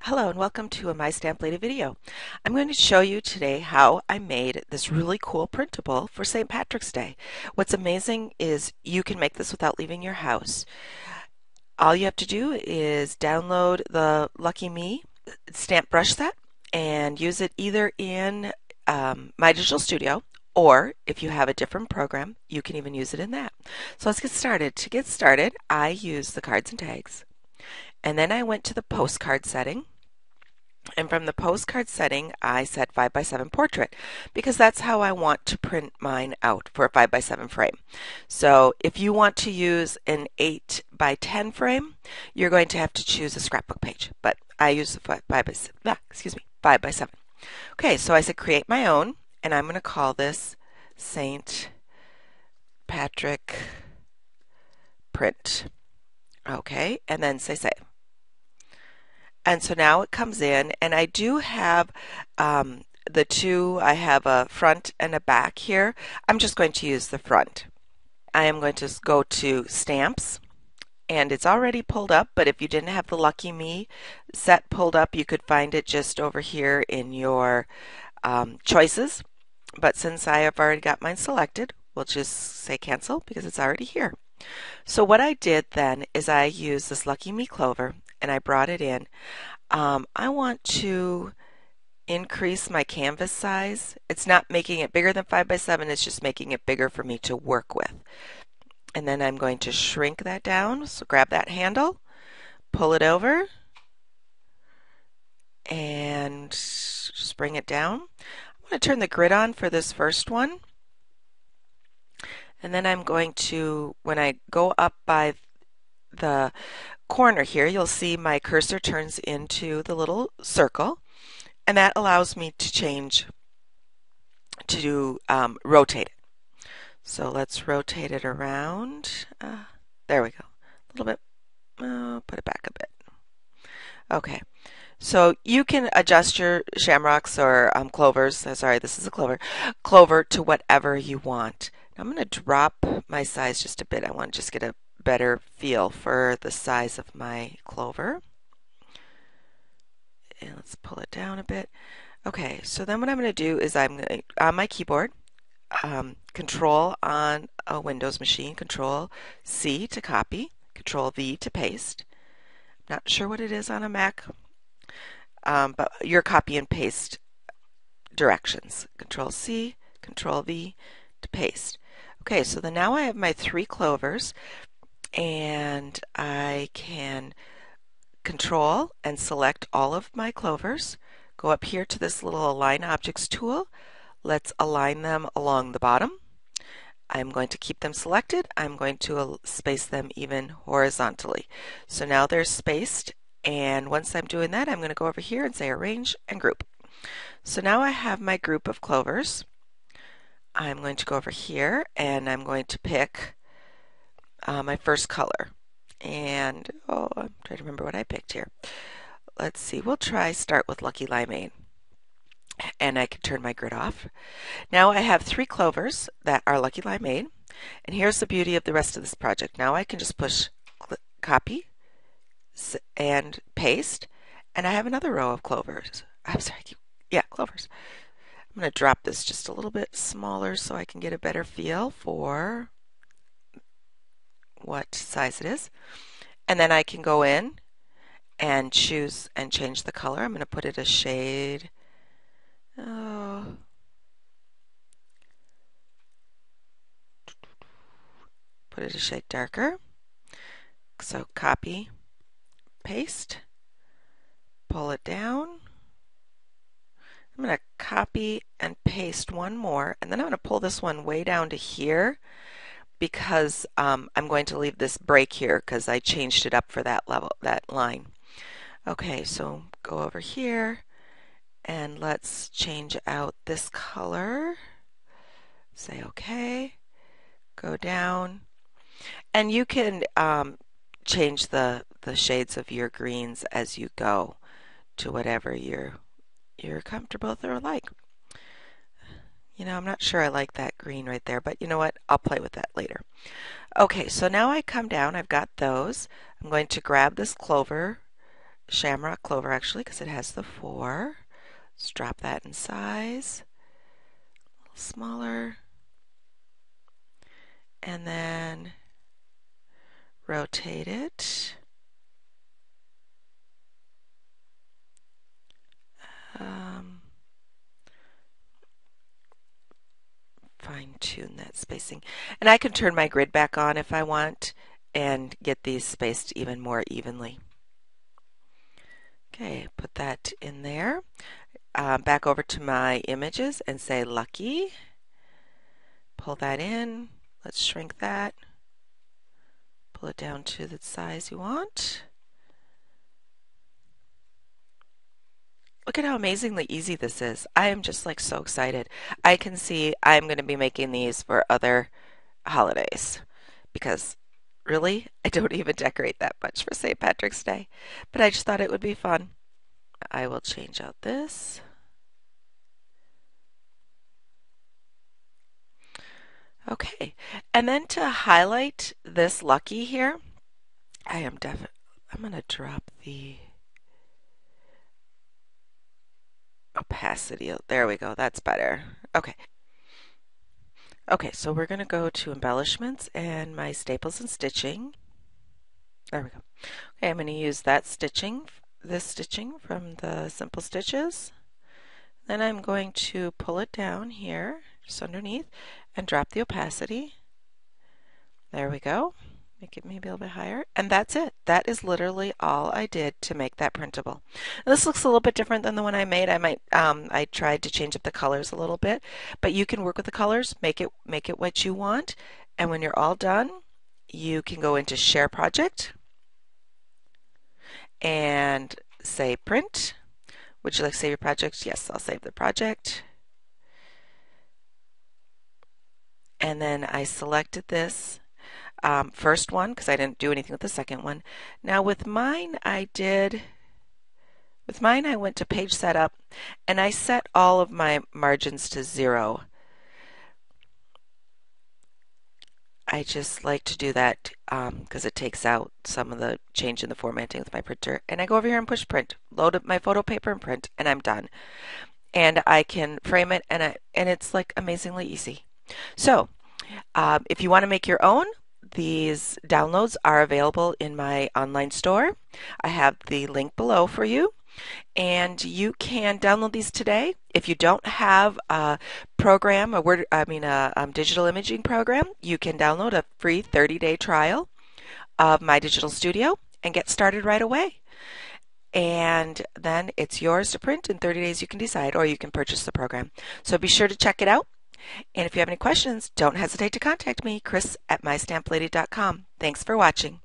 Hello and welcome to a My Stamp Lady video. I'm going to show you today how I made this really cool printable for St. Patrick's Day. What's amazing is you can make this without leaving your house. All you have to do is download the Lucky Me stamp brush set and use it either in My Digital Studio, or if you have a different program, you can even use it in that. So let's get started. To get started, I used the cards and tags, and then I went to the postcard setting. And from the postcard setting, I set 5x7 portrait because that's how I want to print mine out for a 5x7 frame. So if you want to use an 8x10 frame, you're going to have to choose a scrapbook page. But I use the 5x7. Okay, so I said create my own, and I'm going to call this St. Patrick Print. Okay, and then say save. And so now it comes in, and I do have the two, I have a front and a back here. I'm just going to use the front. I am going to go to stamps, and it's already pulled up, but if you didn't have the Lucky Me set pulled up, you could find it just over here in your choices. But since I have already got mine selected, we'll just say cancel because it's already here. So what I did then is I used this Lucky Me clover and I brought it in. I want to increase my canvas size. It's not making it bigger than 5x7, it's just making it bigger for me to work with. And then I'm going to shrink that down. So grab that handle, pull it over, and just bring it down. I'm going to turn the grid on for this first one. And then I'm going to, when I go up by the corner here, you'll see my cursor turns into the little circle, and that allows me to change to rotate it. So let's rotate it around. There we go. A little bit. Put it back a bit. Okay. So you can adjust your shamrocks or clovers. Sorry, this is a clover to whatever you want. Now I'm going to drop my size just a bit. I want to just get a better feel for the size of my clover. And let's pull it down a bit. Okay, so then what I'm going to do is I'm going to, on my keyboard, Control on a Windows machine, Control C to copy, Control V to paste. I'm not sure what it is on a Mac, but your copy and paste directions. Control C, Control V to paste. Okay, so then now I have my 3 clovers, and I can control and select all of my clovers. Go up here to this little Align Objects tool. Let's align them along the bottom. I'm going to keep them selected. I'm going to space them even horizontally. So now they're spaced, and once I'm doing that, I'm going to go over here and say Arrange and Group. So now I have my group of clovers. I'm going to go over here and I'm going to pick my first color. And I'm trying to remember what I picked here. Let's see, we'll start with Lucky Limeade. And I can turn my grid off. Now I have 3 clovers that are Lucky Limeade. And here's the beauty of the rest of this project. Now I can just push copy and paste, and I have another row of clovers. I'm sorry, clovers. I'm going to drop this just a little bit smaller so I can get a better feel for what size it is. And then I can go in and choose and change the color. I'm going to put it a shade. Put it a shade darker. So copy, paste, pull it down. I'm going to copy and paste one more, and then I'm going to pull this one way down to here because I'm going to leave this break here because I changed it up for that level, that line. Okay, so go over here and let's change out this color. Say OK. Go down, and you can change the shades of your greens as you go to whatever you're comfortable with or like. You know, I'm not sure I like that green right there, but you know what? I'll play with that later. Okay, so now I come down. I've got those. I'm going to grab this clover shamrock clover actually because it has the 4. Let's drop that in size. A little smaller. And then rotate it. Fine tune that spacing. And I can turn my grid back on if I want and get these spaced even more evenly. Okay, put that in there. Back over to my images and say lucky. Pull that in. Let's shrink that. Pull it down to the size you want. Look at how amazingly easy this is. I am just like so excited. I can see I'm going to be making these for other holidays because really, I don't even decorate that much for St. Patrick's Day, but I just thought it would be fun. I will change out this. Okay, and then to highlight this lucky here, I'm going to drop the opacity. There we go. That's better. Okay. Okay, so we're going to go to embellishments and my staples and stitching. There we go. Okay, I'm going to use that stitching, this stitching from the Simple Stitches. Then I'm going to pull it down here, just underneath, and drop the opacity. There we go. Make it maybe a little bit higher. And that's it. That is literally all I did to make that printable. Now, this looks a little bit different than the one I made. I tried to change up the colors a little bit, but you can work with the colors, make it what you want. And when you're all done, you can go into Share Project and say Print. Would you like to save your project? Yes, I'll save the project. And then I selected this first one because I didn't do anything with the second one. Now with mine, I went to page setup and I set all of my margins to 0. I just like to do that because it takes out some of the change in the formatting with my printer. And I go over here and push print, load up my photo paper and print, and I'm done. And I can frame it, and it's like amazingly easy. So if you want to make your own, these downloads are available in my online store. I have the link below for you. And you can download these today. If you don't have a program, a digital imaging program, you can download a free 30-day trial of My Digital Studio and get started right away. And then it's yours to print. In 30 days you can decide, or you can purchase the program. So be sure to check it out. And if you have any questions, don't hesitate to contact me, Chris@mystamplady.com. Thanks for watching.